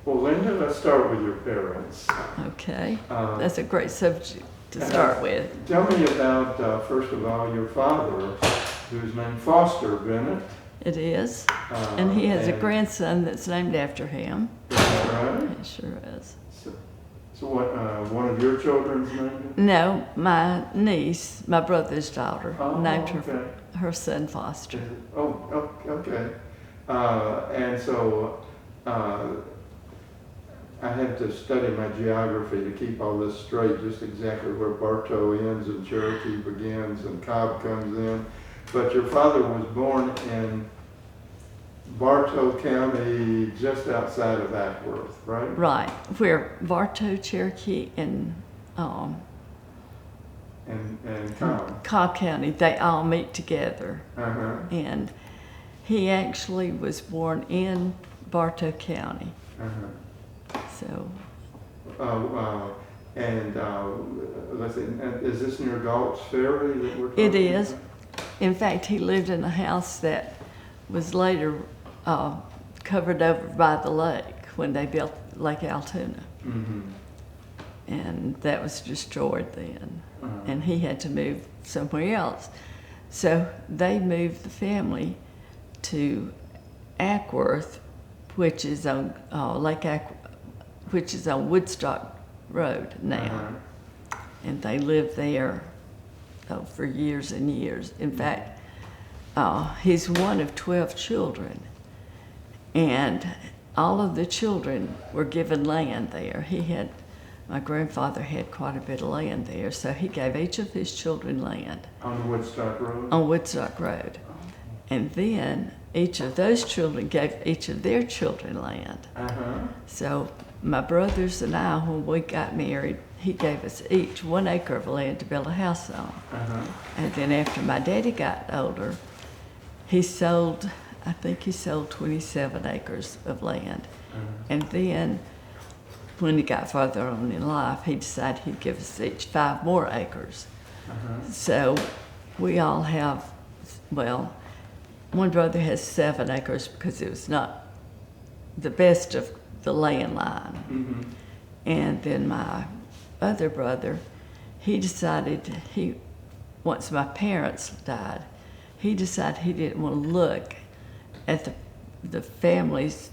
Well, Linda, let's start with your parents. Okay, that's a great subject to start with. Tell me about, first of all, your father, who's named Foster Bennett. It is, and he has a grandson that's named after him. That's right. He sure is. So what, one of your children's named it? No, my niece, my brother's daughter, named okay. her son Foster. Oh, okay. And so I had to study my geography to keep all this straight, just exactly where Bartow ends and Cherokee begins and Cobb comes in. But your father was born in Bartow County, just outside of Ackworth, right? Right, where Bartow, Cherokee, and And Cobb. Cobb County, they all meet together. Uh-huh. And he actually was born in Bartow County. Uh-huh. So, Let's see, is this near Galt's Ferry that we're talking it is. about? In fact, he lived in a house that was later covered over by the lake when they built Lake Altoona. Mm-hmm. And that was destroyed then. Uh-huh. And he had to move somewhere else. So they moved the family to Ackworth, which is on which is on Woodstock Road now. Uh-huh. And they lived there for years and years. In fact, he's one of 12 children, and all of the children were given land there. My grandfather had quite a bit of land there, so he gave each of his children land. On Woodstock Road? On Woodstock Road. And then each of those children gave each of their children land. Uh-huh. So my brothers and I, when we got married, he gave us each 1 acre of land to build a house on. Uh-huh. And then after my daddy got older, I think he sold 27 acres of land. Uh-huh. And then when he got farther on in life, he decided he'd give us each 5 more acres. Uh-huh. So we all have, well, one brother has 7 acres because it was not the best of the land line. Mm-hmm. And then my other brother, he decided once my parents died, he decided he didn't want to look at the family's,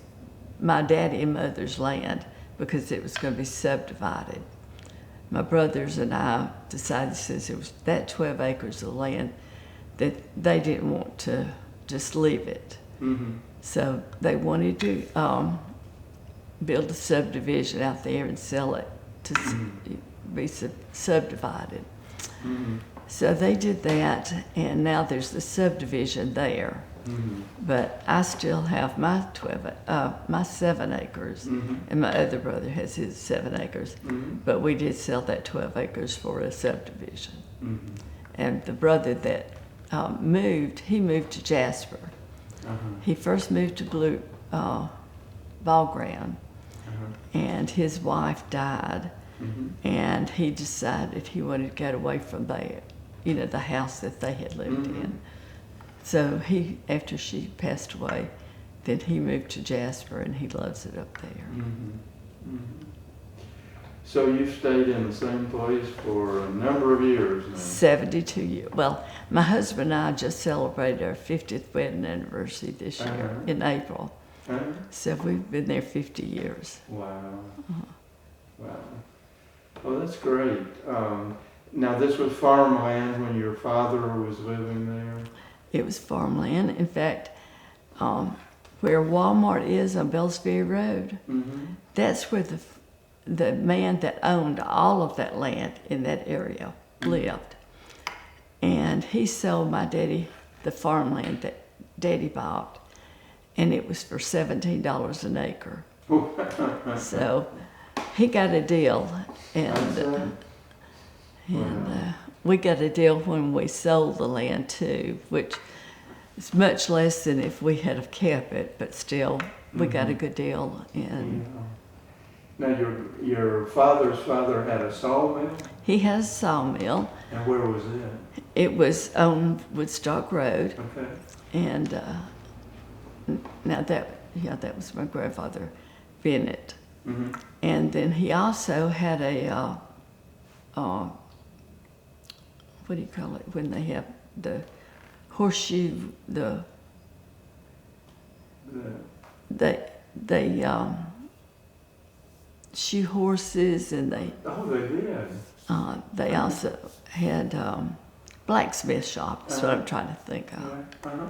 my daddy and mother's land, because it was going to be subdivided. My brothers and I decided, since it was that 12 acres of land, that they didn't want to just leave it. Mm-hmm. So they wanted to build a subdivision out there and sell it to be subdivided. Mm-hmm. So they did that, and now there's the subdivision there. Mm-hmm. But I still have my 7 acres, Mm-hmm. and my other brother has his 7 acres. Mm-hmm. But we did sell that 12 acres for a subdivision. Mm-hmm. And the brother that moved to Jasper. Uh-huh. He first moved to Blue Ball Ground, Uh-huh. and his wife died, Mm-hmm. and he decided he wanted to get away from there, the house that they had lived Mm-hmm. in. So after she passed away, then he moved to Jasper, and he loves it up there. Mm-hmm. Mm-hmm. So you've stayed in the same place for a number of years now? 72 years. Well, my husband and I just celebrated our 50th wedding anniversary this year Uh-huh. in April. Huh? So we've been there 50 years. Wow. Uh-huh. Wow. Well, that's great. Now, this was farmland when your father was living there? It was farmland. In fact, where Walmart is on Bellsbury Road, Mm-hmm. that's where the man that owned all of that land in that area lived. And he sold my daddy the farmland that Daddy bought, and it was for $17 an acre. So he got a deal, and we got a deal when we sold the land too, which is much less than if we had have kept it, but still we got a good deal. And Now, your father's father had a sawmill? he has a sawmill. And where was it? It was on Woodstock Road, Okay. and now that was my grandfather Bennett Mm-hmm. And then he also had what do you call it, when they have the horseshoe, they shoe horses, and Oh, they did. they also had blacksmith shop. That's what I'm trying to think of. Uh-huh.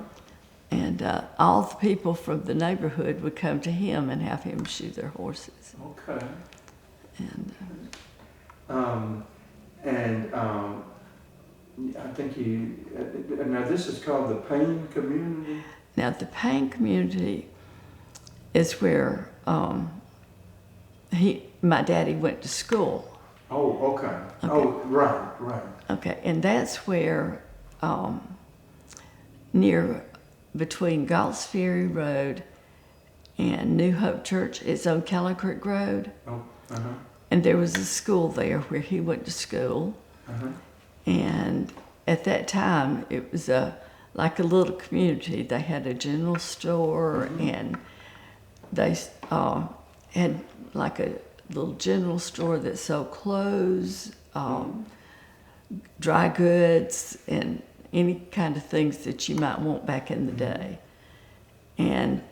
And all the people from the neighborhood would come to him and have him shoe their horses. Okay. And I think now this is called the Payne Community? now the Payne community is where my daddy went to school. Oh, okay. Okay. Oh, right. Okay, and that's where between Galt's Ferry Road and New Hope Church, it's on Kelly Creek Road. Oh, uh-huh. And there was a school there where he went to school. Uh-huh. And at that time, it was like a little community. They had a general store, and they had like a little general store that sold clothes, dry goods, and any kind of things that you might want back in the day. And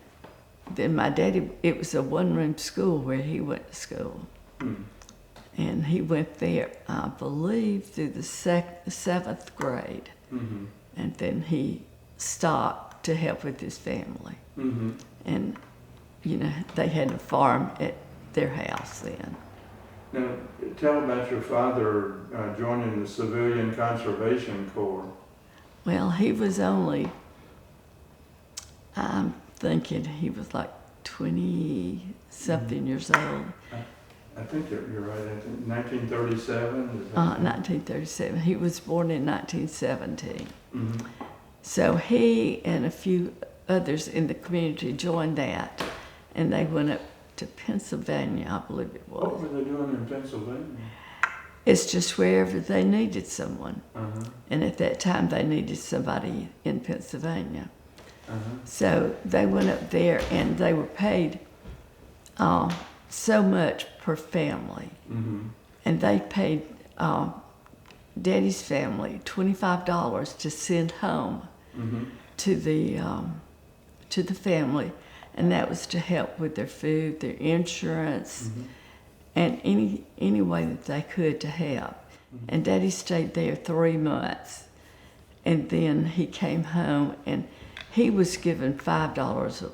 then my daddy, it was a one-room school where he went to school. And he went there, I believe, through the 7th grade. Mm-hmm. And then he stopped to help with his family. Mm-hmm. And, they had a farm at their house then. Now, tell about your father joining the Civilian Conservation Corps. Well, he was only, I'm thinking he was like 20-something years old. I think you're right. I think 1937? 1937. He was born in 1917. Mm-hmm. So he and a few others in the community joined that, and they went up to Pennsylvania, I believe it was. What were they doing in Pennsylvania? It's just wherever they needed someone. Uh-huh. And at that time, they needed somebody in Pennsylvania. Uh-huh. So they went up there, and they were paid so much per family. Mm-hmm. And they paid Daddy's family $25 to send home Mm-hmm. to the family, and that was to help with their food, their insurance, and any way that they could to help. And Daddy stayed there 3 months, and then he came home, and he was given $5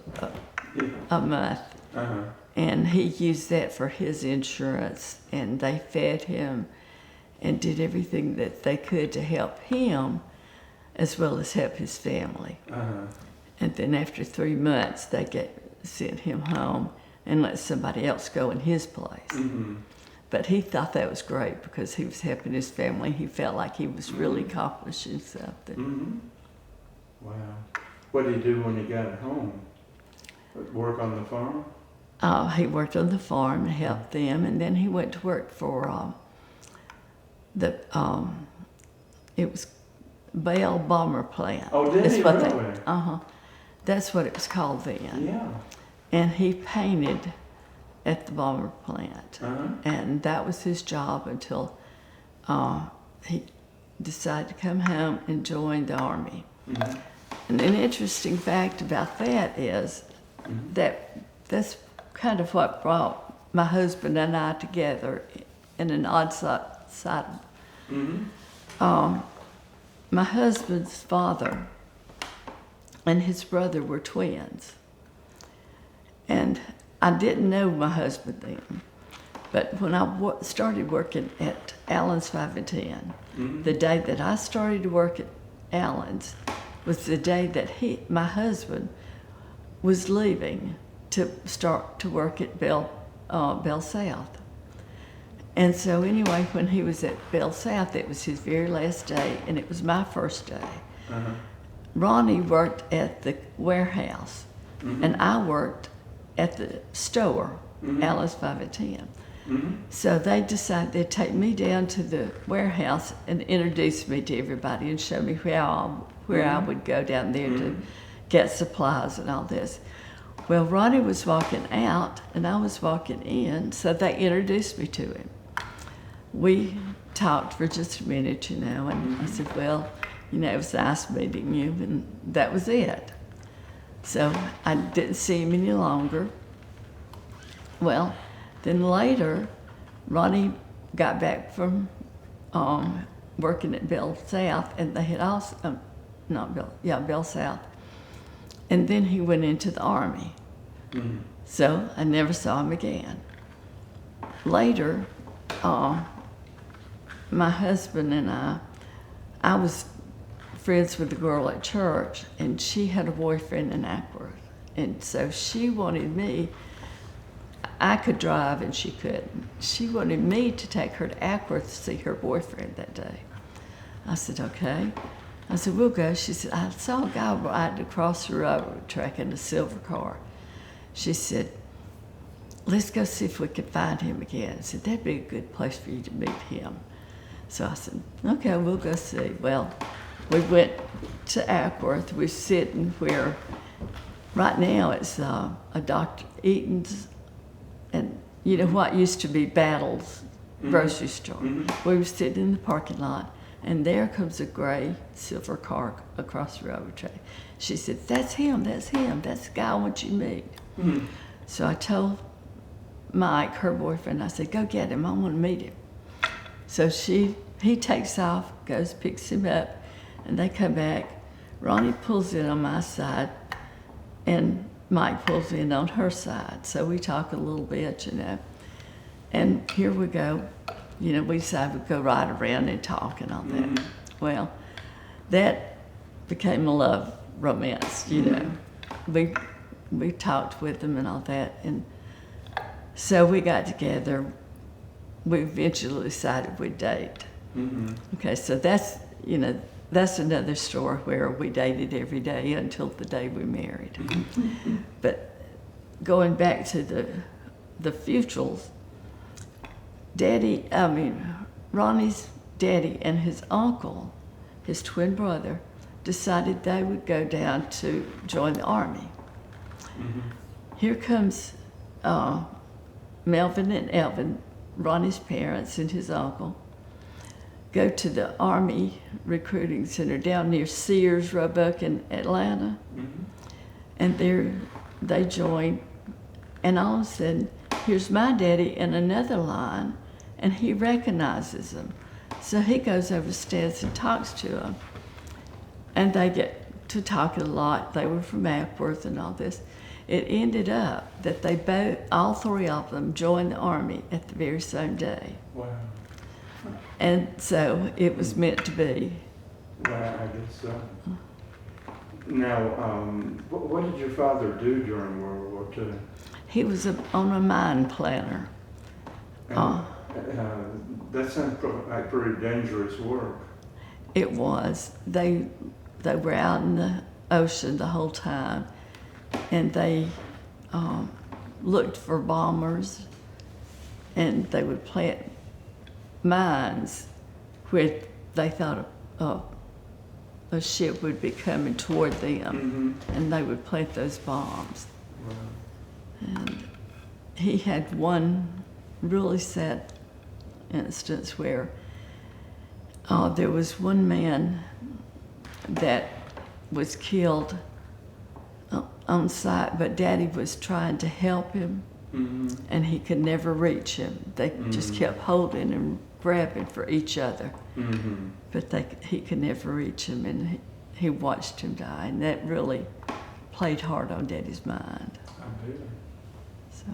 a month. Uh-huh. And he used that for his insurance, and they fed him and did everything that they could to help him as well as help his family. Uh-huh. And then after 3 months, they sent him home and let somebody else go in his place. Mm-hmm. But he thought that was great because he was helping his family. He felt like he was really accomplishing something. Mm-hmm. Wow. What did he do when he got home? Work on the farm? He worked on the farm and helped them, and then he went to work for it was Bell Bomber Plant. Oh, did he really? That's what it was called then. Yeah. And he painted at the bomber plant. Uh-huh. And that was his job until he decided to come home and join the Army. Mm-hmm. And an interesting fact about that is that's kind of what brought my husband and I together in an odd side. Mm-hmm. My husband's father and his brother were twins. And I didn't know my husband then. But when I started working at Allen's 5 and 10, the day that I started to work at Allen's was the day that my husband was leaving to start to work at Bell South. And so anyway, when he was at Bell South, it was his very last day, and it was my first day. Uh-huh. Ronnie worked at the warehouse, and I worked at the store, Alice 5 and 10. So they decided they'd take me down to the warehouse and introduce me to everybody and show me where I would go down there to get supplies and all this. Well, Ronnie was walking out and I was walking in, so they introduced me to him. We talked for just a minute, and I said, well, it was nice meeting you, and that was it. So I didn't see him any longer. Well, then later, Ronnie got back from working at Bell South, and they had also, Bell South. And then he went into the Army. Mm-hmm. So I never saw him again. Later, my husband and I was friends with a girl at church, and she had a boyfriend in Ackworth. And so she wanted me, I could drive and she couldn't. She wanted me to take her to Ackworth to see her boyfriend that day. I said, okay. I said, we'll go. She said, I saw a guy riding across the railroad track in a silver car. She said, let's go see if we can find him again. I said, that'd be a good place for you to meet him. So I said, okay, we'll go see. Well, we went to Ackworth. We're sitting where, right now it's a Dr. Eaton's, and what used to be Battle's grocery store. Mm-hmm. We were sitting in the parking lot, and there comes a gray silver car across the railroad track. She said, that's him, that's the guy I want you to meet. Mm-hmm. So I told Mike, her boyfriend, I said, go get him, I want to meet him. So he takes off, goes, picks him up, and they come back. Ronnie pulls in on my side, and Mike pulls in on her side. So we talk a little bit, and here we go. We decided we'd go right around and talk and all that. Mm-hmm. Well, that became a love romance, Mm-hmm. We talked with them and all that, and so we got together. We eventually decided we'd date. Mm-hmm. Okay, so that's another story where we dated every day until the day we married. Mm-hmm. But going back to the Futrals, Ronnie's daddy and his uncle, his twin brother, decided they would go down to join the Army. Mm-hmm. Here comes Melvin and Elvin, Ronnie's parents and his uncle, go to the Army recruiting center down near Sears, Roebuck in Atlanta. Mm-hmm. And there they join, and all of a sudden, here's my daddy in another line, and he recognizes them. So he goes over, stands and talks to them. And they get to talking a lot. They were from Ackworth and all this. It ended up that all three of them joined the Army at the very same day. Wow. And so it was meant to be. Wow, I guess so. Now, what did your father do during World War II? He was on a mine planner. That sounds like pretty dangerous work. It was. They were out in the ocean the whole time, and they looked for bombers, and they would plant mines where they thought a ship would be coming toward them, mm-hmm. and they would plant those bombs. Wow. And he had one really sad instance where there was one man that was killed on site, but Daddy was trying to help him, mm-hmm. and he could never reach him. They mm-hmm. just kept holding and grabbing for each other, mm-hmm. but he could never reach him, and he watched him die, and that really played hard on Daddy's mind. I do. So.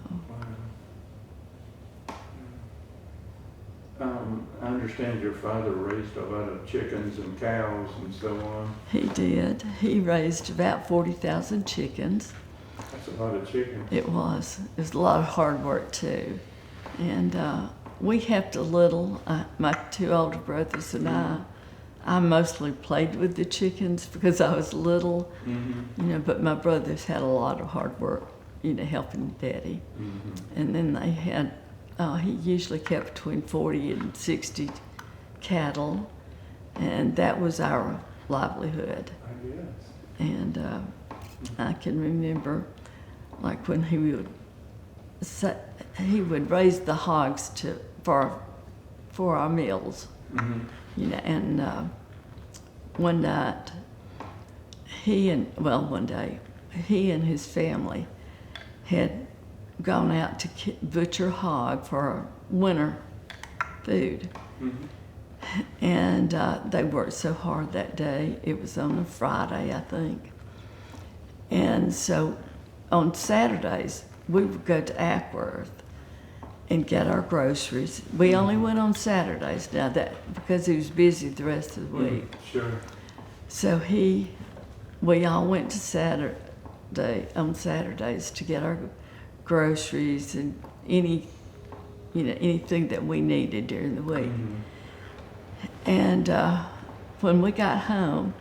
Wow. I understand your father raised a lot of chickens and cows and so on. He did. He raised about 40,000 chickens. That's a lot of chickens. It was. It was a lot of hard work too. And we helped a little. My two older brothers and I mostly played with the chickens because I was little, mm-hmm. But my brothers had a lot of hard work, helping Daddy. Mm-hmm. And then they had, he usually kept between 40 and 60 cattle, and that was our livelihood. I guess. And I can remember like when he would raise the hogs for our meals, Mm-hmm. you know. And one night, one day, he and his family had gone out to butcher hog for winter food. Mm-hmm. And they worked so hard that day. It was on a Friday, I think. And so on Saturdays, we would go to Ackworth and get our groceries. We only went on Saturdays now because he was busy the rest of the week. Sure. So we all went to on Saturdays to get our groceries and anything that we needed during the week. Mm-hmm. And when we got home,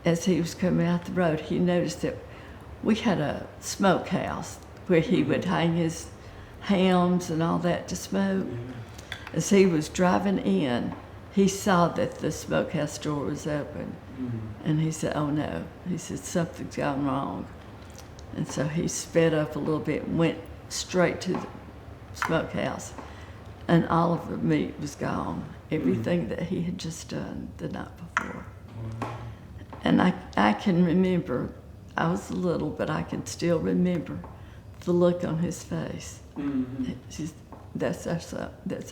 as he was coming out the road, he noticed that we had a smokehouse where he would hang his hams and all that to smoke. Yeah. As he was driving in, he saw that the smokehouse door was open. Mm-hmm. And he said, "Oh no," he said, "something's gone wrong." And so he sped up a little bit and went straight to the smokehouse. And all of the meat was gone. Everything that he had just done the night before. Wow. And I can remember, I was little, but I can still remember the look on his face. Mm-hmm. That's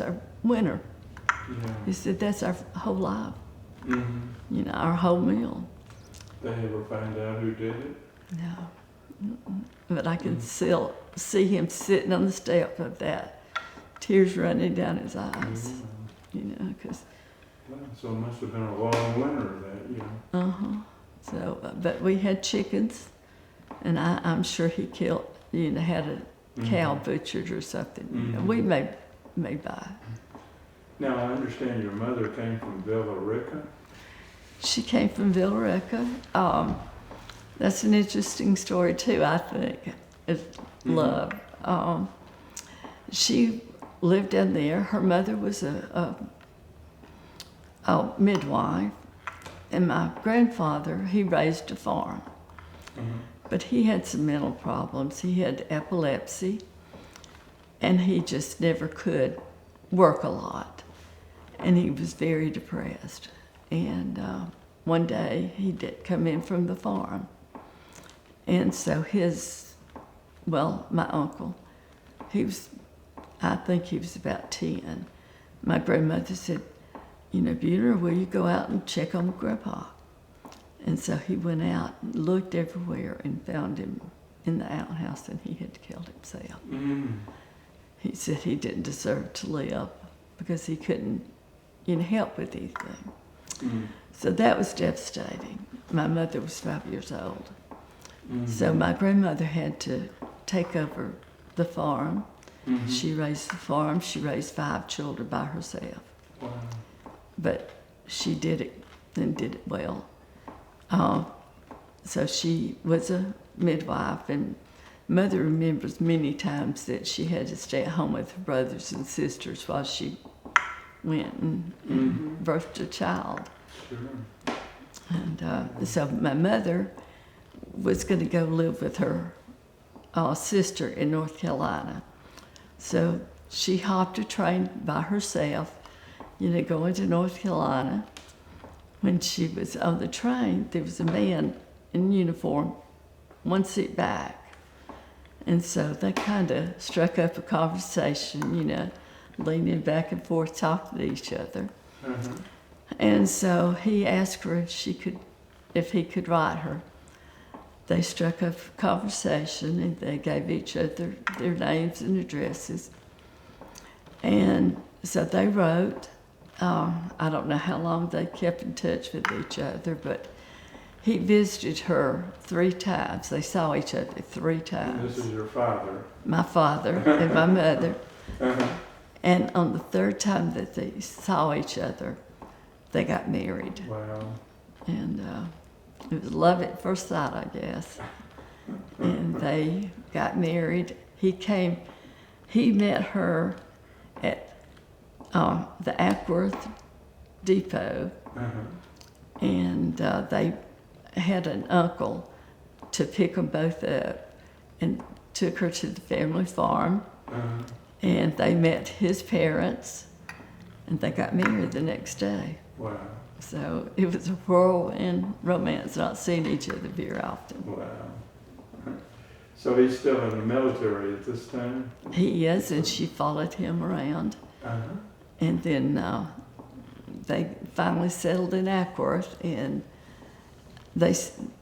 our winter. Yeah. He said, "That's our whole life, Mm-hmm. our whole meal." They ever find out who did it? No. Mm-mm. But I can still see him sitting on the step of that, tears running down his eyes, because... So it must have been a long winter that year. Uh-huh. So, but we had chickens, and I'm sure he killed, had a cow butchered or something. Mm-hmm. We may buy. Now, I understand your mother came from Villa Rica. She came from Villa Rica. That's an interesting story too, I think. It's love. She lived down there. Her mother was a midwife, and my grandfather, he raised a farm. Mm-hmm. But he had some mental problems. He had epilepsy, and he just never could work a lot. And he was very depressed. And one day, he did come in from the farm. And so my uncle, I think he was about 10. My grandmother said, "Bueller, will you go out and check on Grandpa?" And so he went out and looked everywhere and found him in the outhouse, and he had killed himself. Mm-hmm. He said he didn't deserve to live because he couldn't, help with anything. Mm-hmm. So that was devastating. My mother was 5 years old. Mm-hmm. So my grandmother had to take over the farm. Mm-hmm. She raised the farm. She raised 5 children by herself. Wow. But she did it and did it well. So she was a midwife, and Mother remembers many times that she had to stay at home with her brothers and sisters while she went and birthed a child. Sure. And so my mother was going to go live with her sister in North Carolina. So she hopped a train by herself, going to North Carolina. When she was on the train, there was a man in uniform, one seat back. And so they kind of struck up a conversation, leaning back and forth, talking to each other. Uh-huh. And so he asked her if he could write her. They struck up a conversation, and they gave each other their names and addresses. And so they wrote. I don't know how long they kept in touch with each other, but he visited her 3 times. They saw each other 3 times. And this is your father. My father and my mother. Uh-huh. And on the 3rd time that they saw each other, they got married. Wow. And it was love at first sight, I guess. And they got married. He met her at the Ackworth Depot, and they had an uncle to pick them both up. and took her to the family farm. Uh-huh. And they met his parents, and they got married the next day. Wow. So it was a whirlwind romance, not seeing each other very often. Wow. So he's still in the military at this time? He is, and she followed him around. Uh-huh. And then they finally settled in Ackworth, and they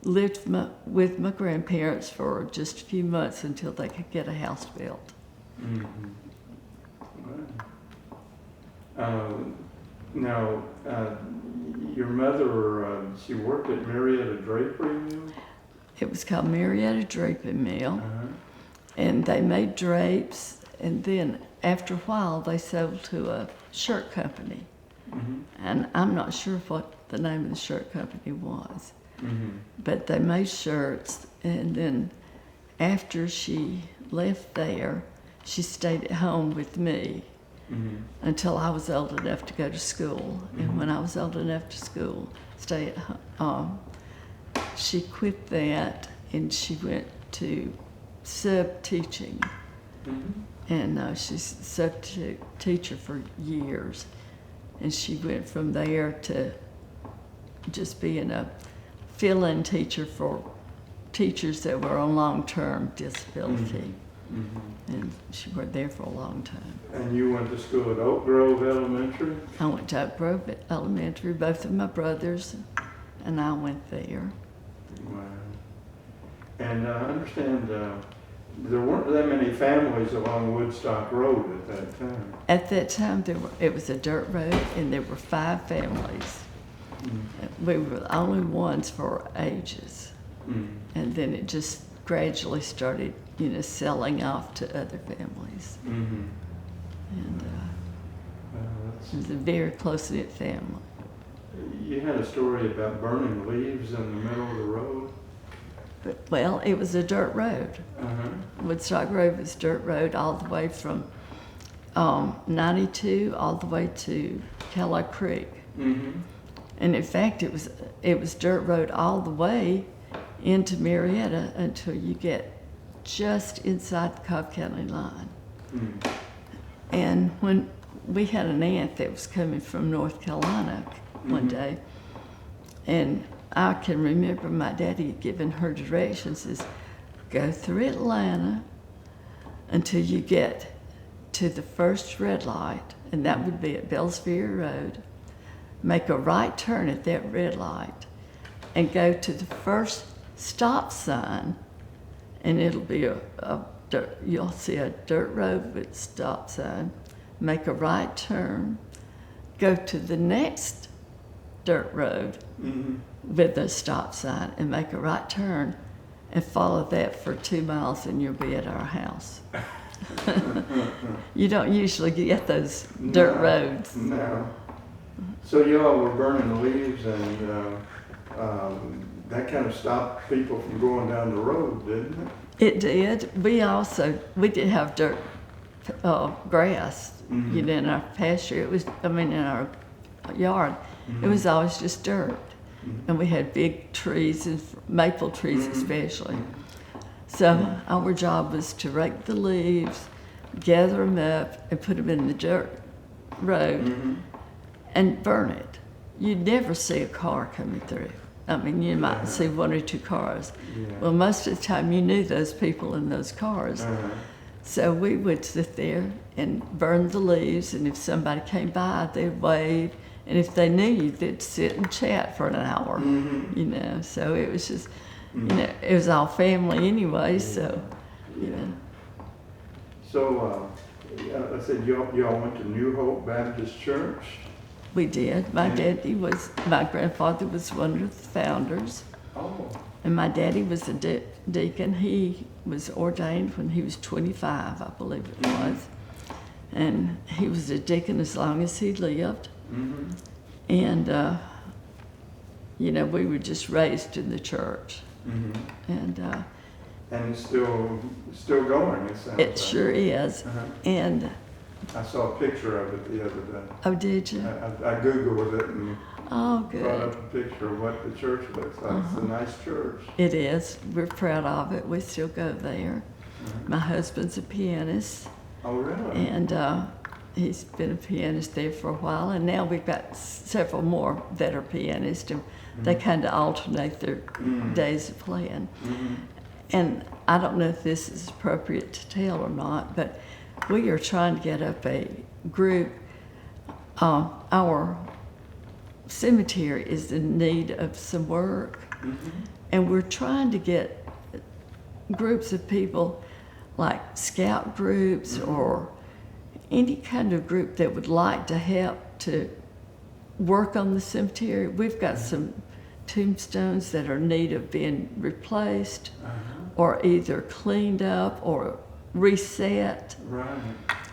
lived with my grandparents for just a few months until they could get a house built. Mm-hmm. Wow. Now, your mother, she worked at Marietta Drapery Mill? It was called Marietta Draping Mill, Uh-huh. and they made drapes, and then after a while they sold to a shirt company. Mm-hmm. And I'm not sure what the name of the shirt company was, Mm-hmm. but they made shirts, and then after she left there, she stayed at home with me Mm-hmm. until I was old enough to go to school. And when I was old enough to school, stay at home, she quit that and she went to sub-teaching. Mm-hmm. And she's substitute teacher for years. And she went from there to just being a fill-in teacher for teachers that were on long-term disability. Mm-hmm. And she worked there for a long time. And you went to school at Oak Grove Elementary? I went to Oak Grove Elementary. Both of my brothers and I went there. Wow. And I understand there weren't that many families along Woodstock Road at that time. At that time, it was a dirt road, and there were 5 families. Mm-hmm. We were the only ones for our ages. Mm-hmm. And then it just gradually started, selling off to other families. Mm-hmm. And Well, it was a very close-knit family. you had a story about burning leaves in the middle of the road? Well, it was a dirt road. Uh-huh. Woodstock Road was dirt road all the way from 92 all the way to Kellogg Creek. Mm-hmm. And in fact, it was dirt road all the way into Marietta until you get just inside the Cobb County line. Mm-hmm. And when we had an aunt that was coming from North Carolina one Mhm. day, and I can remember my daddy giving her directions is go through Atlanta until you get to the first red light, and that would be at Bells Ferry Road. Make a right turn at that red light and go to the first stop sign, and it'll be you'll see a dirt road with a stop sign. Make a right turn, go to the next dirt road Mm-hmm. with a stop sign, and make a right turn and follow that for 2 miles, and you'll be at our house. You don't usually get those dirt roads. No. So you all were burning the leaves, and that kind of stopped people from going down the road, didn't it? It did. We did have dirt grass, Mhm. in our pasture. In our yard. It was always just dirt. Mhm. And we had big trees, and maple trees Mhm. especially. So our job was to rake the leaves, gather them up, and put them in the dirt road Mm-hmm. and burn it. You'd never see a car coming through. You might Yeah. see 1 or 2 cars. Yeah. Well, most of the time you knew those people in those cars. Uh-huh. So we would sit there and burn the leaves, and if somebody came by, they'd wave. And if they knew you, they'd sit and chat for an hour, Mhm. So it was just, Mhm. it was all family anyway, so, Yeah. So, I said y'all went to New Hope Baptist Church? we did. My grandfather was one of the founders, Oh. and my daddy was a deacon. He was ordained when he was 25, I believe it was. And he was a deacon as long as he lived. Mm-hmm. And, we were just raised in the church. Mm-hmm. And And it's still going, it sounds it like. sure is. Uh-huh. And, I saw a picture of it the other day. oh, did you? I Googled it and Oh, brought good. up a picture of what the church looks like. It's a nice church. It is. We're proud of it. We still go there. My husband's a pianist, Oh, really? and he's been a pianist there for a while, and now we've got several more that are pianists, and they kind of alternate their days of playing. And I don't know if this is appropriate to tell or not, but we are trying to get up a group. Our cemetery is in need of some work, and we're trying to get groups of people like scout groups or any kind of group that would like to help to work on the cemetery. We've got some tombstones that are in need of being replaced or either cleaned up or reset. Right.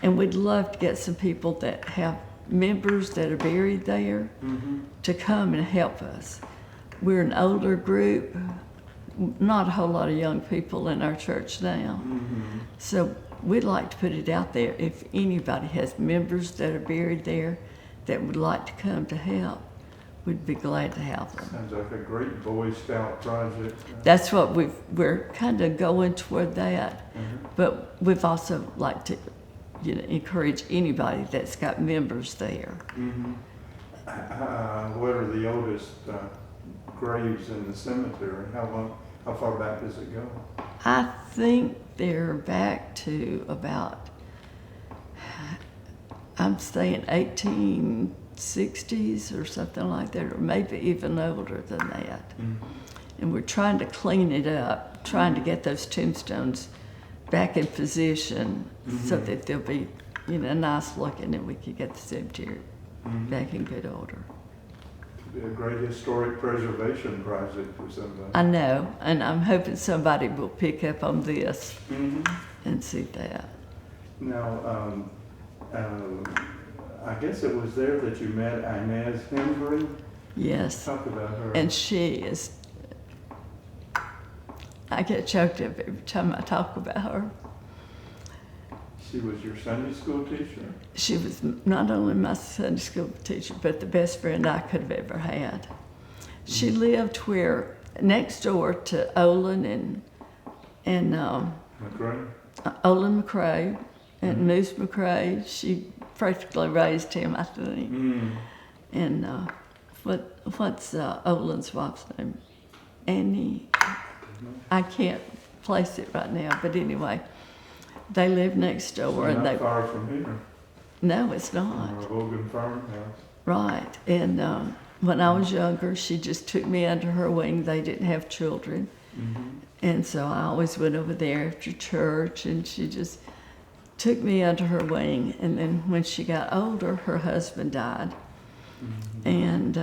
And we'd love to get some people that have members that are buried there to come and help us. We're an older group, not a whole lot of young people in our church now. So we'd like to put it out there. If anybody has members that are buried there that would like to come to help, we'd be glad to have them. Sounds like a great Boy Scout project. That's what we're kind of going toward that. But we've also like to, encourage anybody that's got members there. What are the oldest graves in the cemetery? How far back does it go? I think they're back to about, I'm saying 1860s or something like that, or maybe even older than that. And we're trying to clean it up, trying to get those tombstones back in position so that they'll be, nice looking, and we could get the cemetery back in good order. Could be a great historic preservation project for somebody. I know, and I'm hoping somebody will pick up on this and see that. Now, I guess it was there that you met Inez Hembry. Yes. Talk about her. And she is, I get choked up every time I talk about her. She was your Sunday school teacher? She was not only my Sunday school teacher, but the best friend I could have ever had. She lived next door to Olin and McRae? Olin McRae and Moose McRae. She practically raised him, I think. And what's Olin's wife's name? Annie? I can't place it right now, but anyway, they live next door. So and not far from here. No, it's not. Or Hogan Farmhouse. Right. And when I was younger, she just took me under her wing. They didn't have children. And so I always went over there after church, and she just took me under her wing. And then when she got older, her husband died. And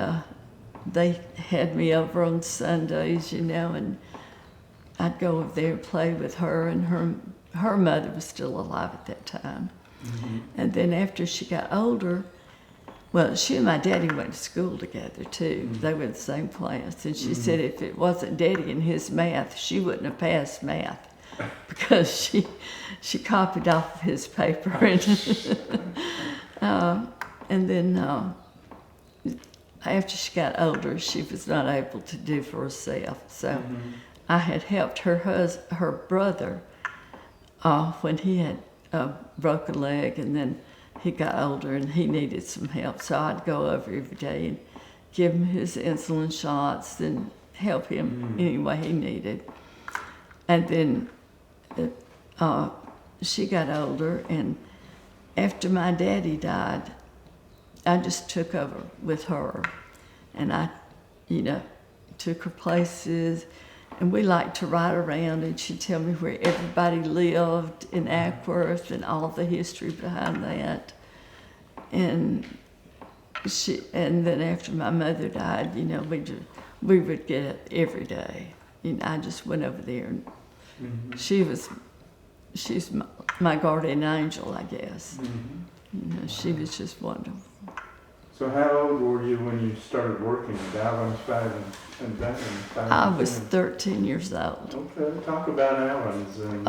they had me over on Sundays, and I'd go over there and play with her, and her mother was still alive at that time. And then after she got older, well, she and my daddy went to school together too. They were in the same class. And she said if it wasn't Daddy and his math, she wouldn't have passed math because she copied off of his paper. And then after she got older, she was not able to do for herself. So I had helped her brother when he had a broken leg, and then he got older and he needed some help. So I'd go over every day and give him his insulin shots and help him any way he needed. And then she got older, and after my daddy died, I just took over with her, and I, took her places, and we liked to ride around, and she'd tell me where everybody lived in Ackworth and all the history behind that. And then after my mother died, we would get up every day. I just went over there, and she's my guardian angel, I guess. She was just wonderful. So how old were you when you started working at Allen's 5 and Bennett? I was 13 years old. Okay, talk about Allen's and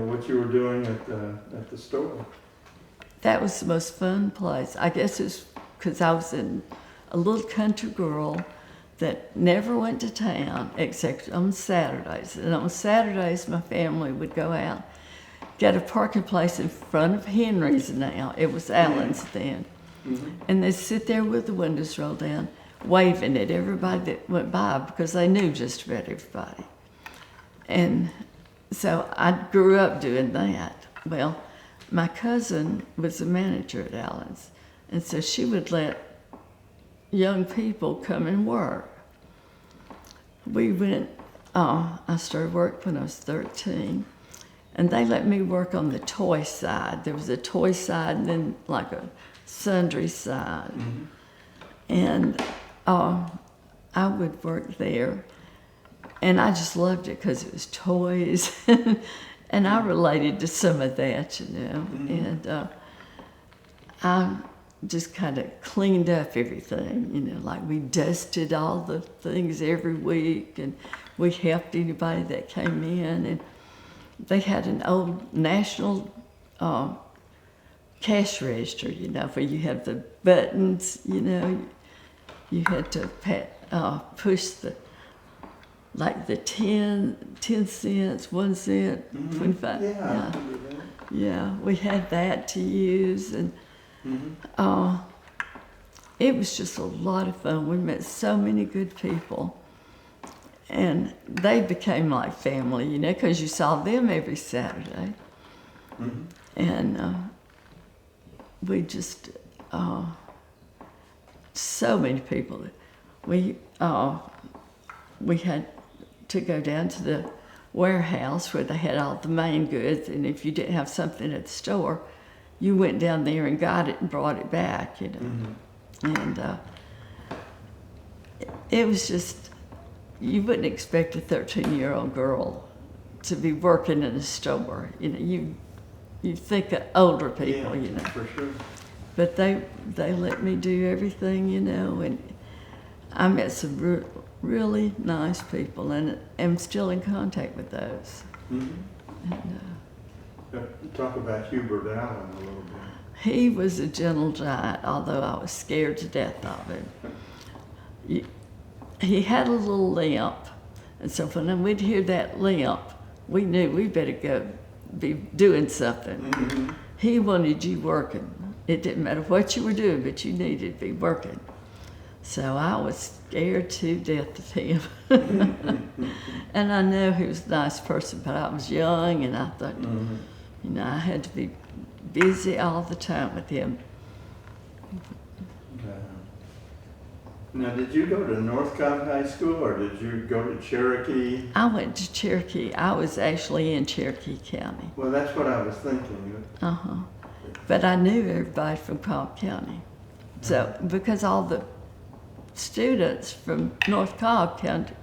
what you were doing at the store. That was the most fun place. I guess it's because I was a little country girl that never went to town except on Saturdays. And on Saturdays, my family would go out, get a parking place in front of Henry's now. It was Allen's then. Mm-hmm. And they'd sit there with the windows rolled down, waving at everybody that went by because they knew just about everybody. And so I grew up doing that. Well, my cousin was the manager at Allen's, and so she would let young people come and work. We went, I started work when I was 13, and they let me work on the toy side. There was a toy side and then like a sundry side. Mm-hmm. And I would work there, and I just loved it because it was toys, and I related to some of that, you know. Mm-hmm. And I just kind of cleaned up everything, you know, like we dusted all the things every week, and we helped anybody that came in. And they had an old national cash register, you know, where you have the buttons, you know. You had to push like the 10 cents, 1 cent, Mm-hmm. 25. Yeah, I remember that. Yeah, we had that to use, and Mm-hmm. it was just a lot of fun. We met so many good people, and they became like family, you know, because you saw them every Saturday. Mm-hmm. And we just, so many people. We had to go down to the warehouse where they had all the main goods, and if you didn't have something at the store, you went down there and got it and brought it back, you know. Mm-hmm. And it was just, you wouldn't expect a 13-year-old girl to be working in a store. You know, you think of older people, Yeah, you know. for sure. But they let me do everything, you know, and I met some really nice people, and am still in contact with those. Mm-hmm. And, Talk about Hubert Allen a little bit. he was a gentle giant, although I was scared to death of him. He had a little limp, and so when we'd hear that limp, we knew we better go be doing something. Mm-hmm. He wanted you working. It didn't matter what you were doing, but you needed to be working. So I was scared to death of him. And I know he was a nice person, but I was young, and I thought, Mm-hmm. you know, I had to be busy all the time with him. Now, did you go to North Cobb High School, or did you go to Cherokee? I went to Cherokee. I was actually in Cherokee County. Well, that's what I was thinking. But I knew everybody from Cobb County. So, because all the students from North Cobb County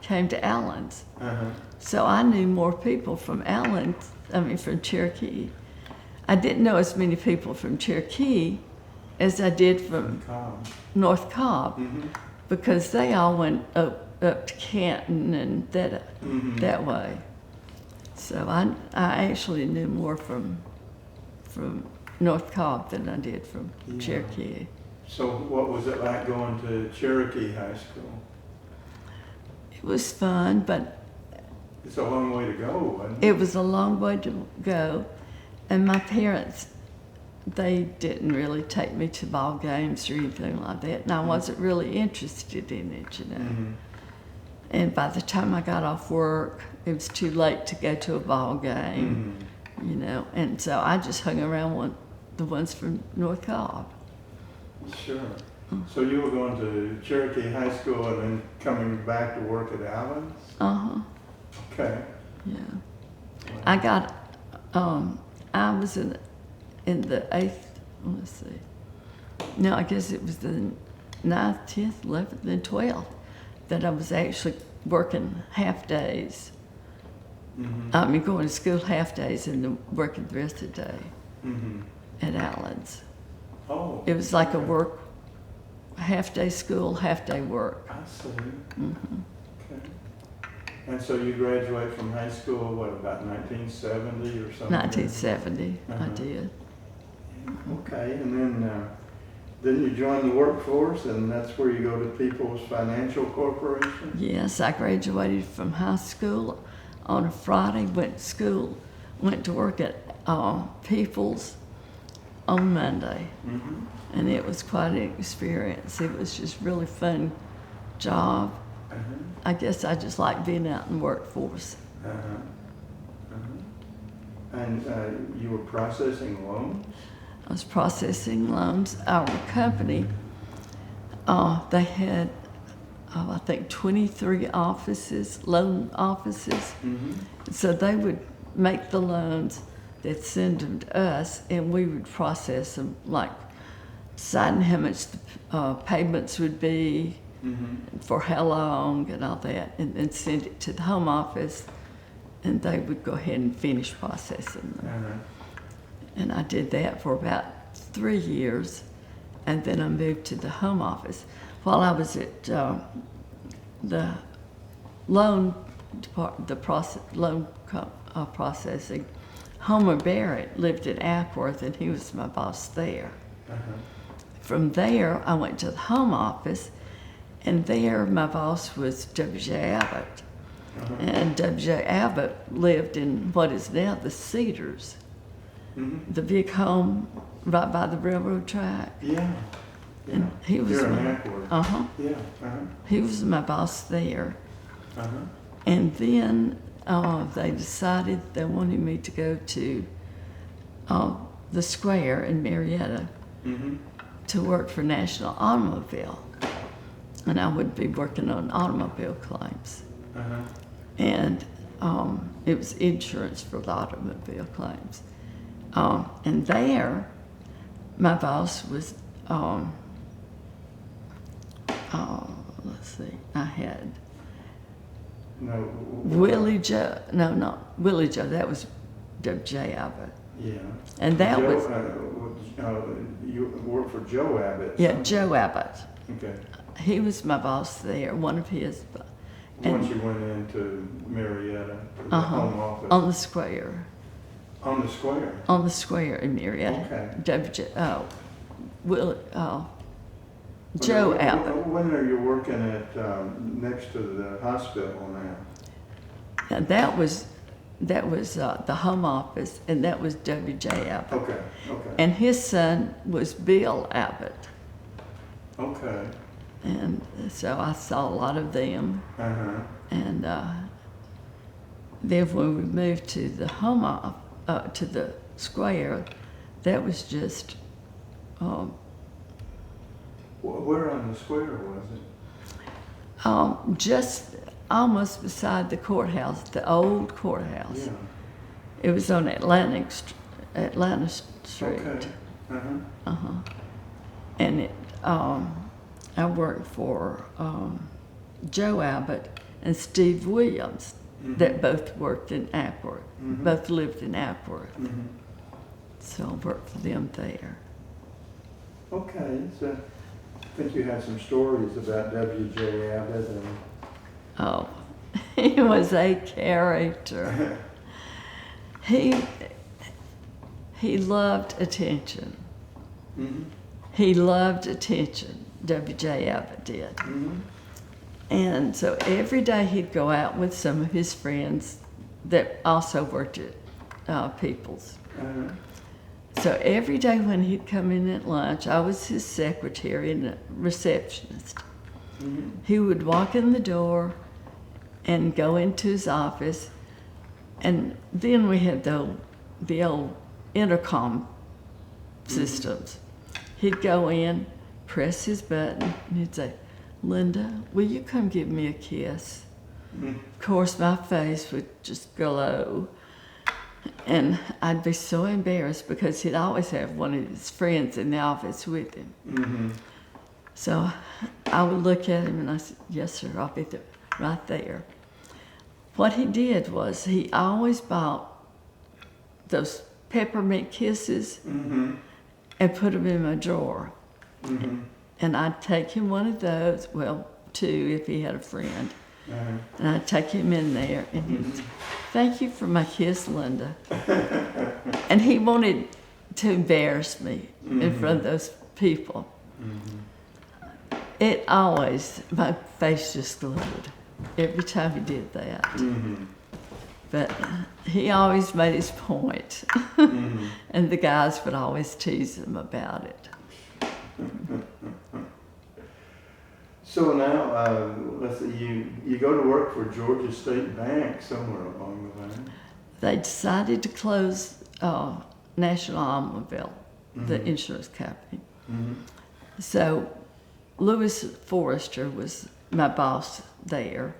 came to Allen's. Uh-huh. So I knew more people from Allen's, from Cherokee. I didn't know as many people from Cherokee as I did from Cobb. North Cobb, Mm-hmm. because they all went up to Canton and Mm-hmm. that way. So I actually knew more from North Cobb than I did from Yeah. Cherokee. So what was it like going to Cherokee High School? It was fun, but It's a long way to go, wasn't it? it was a long way to go, and my parents, they didn't really take me to ball games or anything like that, and I wasn't really interested in it, you know. Mm-hmm. And by the time I got off work, it was too late to go to a ball game, Mm-hmm. you know, and so I just hung around the ones from North Cobb. Sure. So you were going to Cherokee High School and then coming back to work at Allen's? Uh-huh, Okay. yeah. I was in the 8th, let's see. No, I guess it was the 9th, 10th, 11th, and 12th that I was actually working half days. Mm-hmm. Going to school half days and then working the rest of the day Mm-hmm. at Allen's. Oh. It was like a work, half day school, half day work. I see. Mm-hmm. Okay. And so you graduated from high school, what, about 1970 or something? 1970, I Uh-huh. did. Okay, and then Then you join the workforce, and that's where you go to People's Financial Corporation? Yes, I graduated from high school on a Friday, went to work at People's on Monday. Mm-hmm. And it was quite an experience. It was just really fun job. Uh-huh. I guess I just like being out in the workforce. Uh-huh. Uh-huh. And you were processing loans? I was processing loans. Our company, they had, I think, 23 offices, loan offices. Mm-hmm. So they would make the loans, they'd send them to us, and we would process them, like deciding how much the payments would be, Mm-hmm. for how long and all that, and then send it to the home office, and they would go ahead and finish processing them. Uh-huh. And I did that for about 3 years, and then I moved to the home office. While I was at the loan department, processing, Homer Barrett lived in Ackworth, and he was my boss there. Uh-huh. From there, I went to the home office, and there my boss was W.J. Abbott. Uh-huh. And W.J. Abbott lived in what is now the Cedars, Mm-hmm. the big home right by the railroad track. Yeah. And he was Here in my, Ackworth. Yeah. Uh-huh. he was my boss there. Uh-huh. And then they decided they wanted me to go to the square in Marietta Mm-hmm. to work for National Automobile. And I would be working on automobile claims. Uh-huh. And it was insurance for the automobile claims. And there, my boss was, let's see, I had No. Willie Joe, no, not Willie Joe, that was W.J. Abbott. Yeah. And that Joe, was, you worked for Joe Abbott. yeah, Joe Abbott. Okay. He was my boss there, one of his. Once you went into Marietta, to the home office. On the square. On the square? On the square in Marietta. Okay. Joe Abbott. When are you working at, next to the hospital now? Now that was the home office, and that was W.J. Abbott. Okay, okay. And his son was Bill Abbott. Okay. And so I saw a lot of them. Uh-huh. And then when we moved to the home to the square, that was just, Where on the square was it? just almost beside the courthouse, the old courthouse. Yeah. It was on Atlanta Street. Okay. Uh-huh. And it, I worked for Joe Abbott and Steve Williams, that both worked in Ackworth, both lived in Ackworth. Mm-hmm. So I worked for them there. Okay, so I think you had some stories about W.J. Abbott and... Oh, he was a character. He loved attention. Mm-hmm. He loved attention, W.J. Abbott did. Mm-hmm. And so every day he'd go out with some of his friends that also worked at People's. Uh-huh. So every day when he'd come in at lunch, I was his secretary and a receptionist. Mm-hmm. He would walk in the door and go into his office, and then we had the old intercom systems. He'd go in, press his button, and he'd say, "Linda, will you come give me a kiss?" Mm-hmm. Of course, my face would just glow. And I'd be so embarrassed because he'd always have one of his friends in the office with him. Mm-hmm. So I would look at him and I said, "Yes, sir, I'll be there, right there." What he did was he always bought those peppermint kisses Mm-hmm. and put them in my drawer. Mm-hmm. And I'd take him one of those, well, two if he had a friend. Uh-huh. And I'd take him in there and he'd say, "Thank you for my kiss, Linda." And he wanted to embarrass me in front of those people. It always, my face just glowed every time he did that. But he always made his point, and the guys would always tease him about it. So now, let's see, you go to work for Georgia State Bank somewhere along the line. They decided to close National Automobile, the insurance company. So Lewis Forrester was my boss there,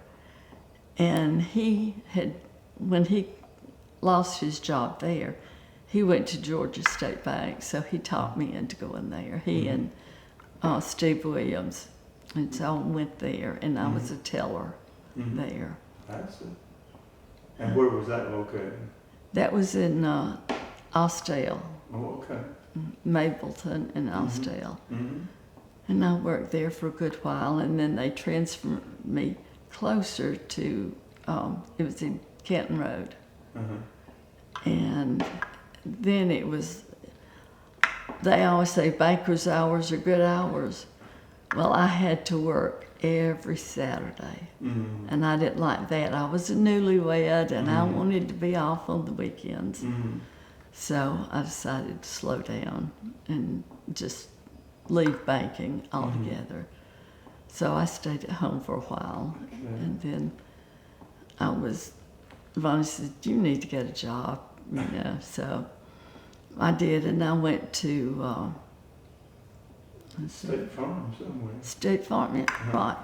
and when he lost his job there, he went to Georgia State Bank, so he talked me into going there. He and Steve Williams, and so I went there, and I was a teller there. I see. And where was that located? That was in Austell, Oh, okay. Mableton and Austell. And I worked there for a good while, and then they transferred me closer to, it was in Canton Road. And then it was, they always say banker's hours are good hours. Well, I had to work every Saturday, and I didn't like that. I was a newlywed, and I wanted to be off on the weekends. So I decided to slow down and just leave banking altogether. So I stayed at home for a while, and then Vonnie said, "You need to get a job," you know. So I did, and I went to State Farm somewhere. State Farm, yeah, right.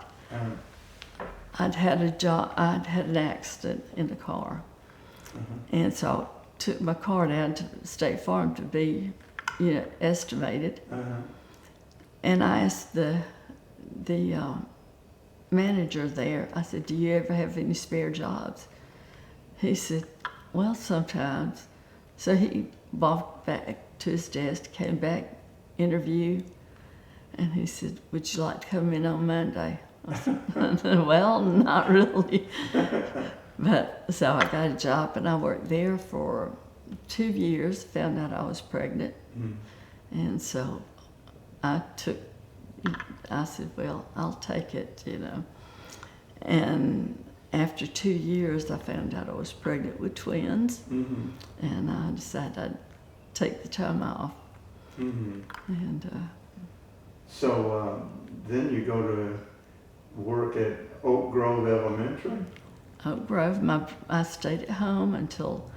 I'd had an accident in the car, and so I took my car down to State Farm to be, estimated. And I asked the manager there, I said, "Do you ever have any spare jobs?" He said, "Well, sometimes." So he walked back to his desk, came back, interviewed, and he said, "Would you like to come in on Monday?" I said, "Well, not really." But so I got a job, and I worked there for 2 years, found out I was pregnant. And so I said, "Well, I'll take it, you know." And after 2 years, I found out I was pregnant with twins, and I decided I'd take the time off. And So then you go to work at Oak Grove Elementary? Oak Grove, I stayed at home until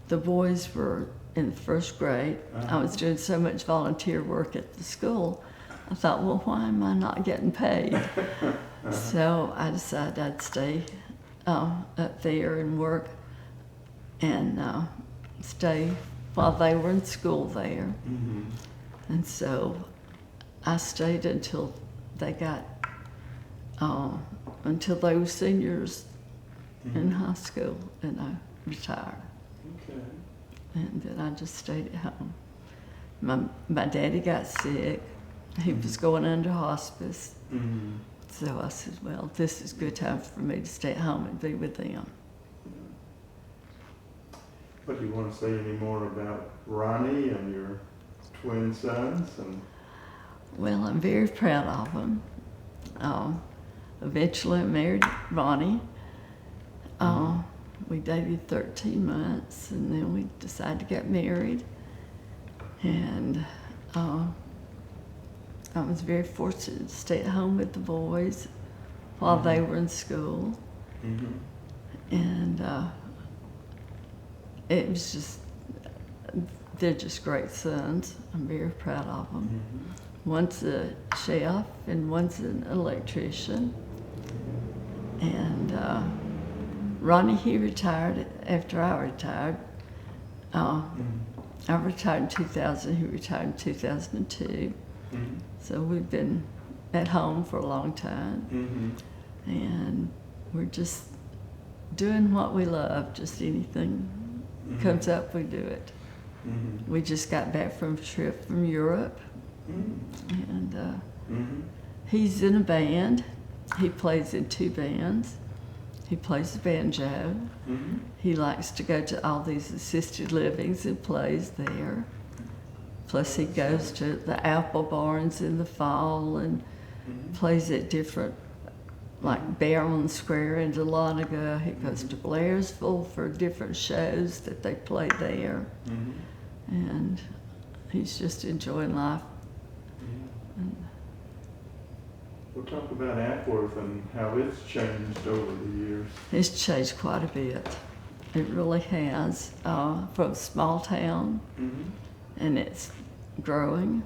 the boys were in the first grade. I was doing so much volunteer work at the school, I thought, well, why am I not getting paid? So I decided I'd stay up there and work and stay while they were in school there. And so I stayed until they got, until they were seniors in high school, and I retired. Okay. And then I just stayed at home. My daddy got sick. He was going under hospice. So I said, well, this is a good time for me to stay at home and be with them. What do you want to say any more about Ronnie and your twin sons? Well, I'm very proud of them. Eventually I married Ronnie. We dated 13 months, and then we decided to get married. And I was very fortunate to stay at home with the boys while they were in school. And it was just, they're just great sons. I'm very proud of them. One's a chef and one's an electrician. And Ronnie, he retired after I retired. I retired in 2000, he retired in 2002. So we've been at home for a long time. And we're just doing what we love, just anything comes up, we do it. We just got back from a trip from Europe. And he's in a band. He plays in 2 bands. He plays the banjo. He likes to go to all these assisted livings and plays there. Plus he goes to the apple barns in the fall and plays at different, like Barron Square in Dahlonega. He goes to Blairsville for different shows that they play there. And he's just enjoying life. And We'll talk about Ackworth and how it's changed over the years. it's changed quite a bit. It really has. From a small town, and it's growing.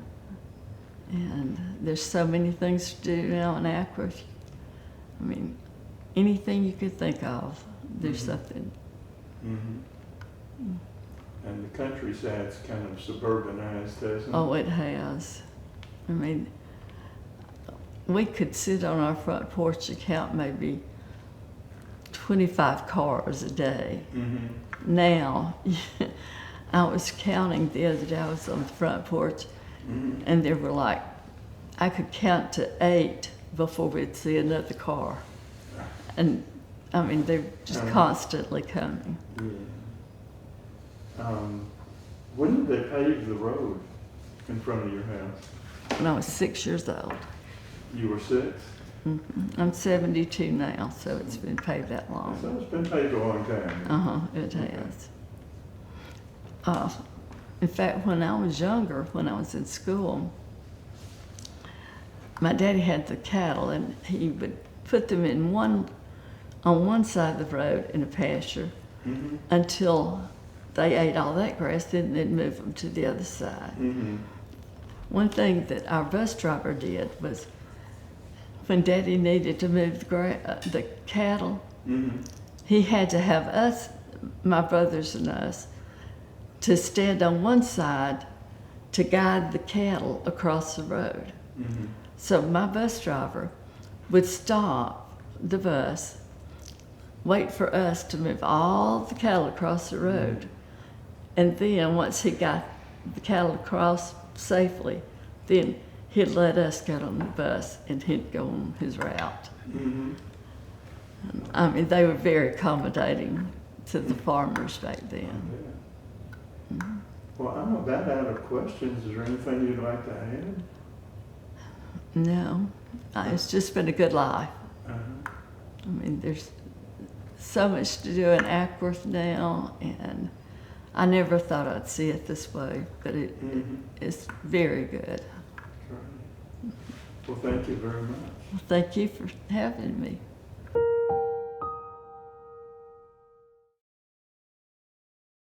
And there's so many things to do now in Ackworth. I mean, anything you could think of, there's something. And the countryside's kind of suburbanized, hasn't it? Oh, it has. I mean, we could sit on our front porch and count maybe 25 cars a day. Now, I was counting the other day, I was on the front porch, and there were like, I could count to 8 before we'd see another car. And I mean, they're just constantly coming. When did they pave the road in front of your house? When I was 6 years old. You were 6? I'm 72 now, so it's been paved that long. So it's been paved a long time. It has. In fact, when I was younger, when I was in school, my daddy had the cattle, and he would put them on one side of the road in a pasture until they ate all that grass, then they'd move them to the other side. One thing that our bus driver did was, when Daddy needed to move the cattle, he had to have us, my brothers and us, to stand on one side to guide the cattle across the road. So my bus driver would stop the bus, wait for us to move all the cattle across the road, and then once he got the cattle across safely, then he'd let us get on the bus and he'd go on his route. I mean, they were very accommodating to the farmers back then. Well, I'm about out of questions. Is there anything you'd like to add? No, it's just been a good life. I mean, there's so much to do in Ackworth now, and I never thought I'd see it this way, but it's very good. Well, thank you very much. Well, thank you for having me.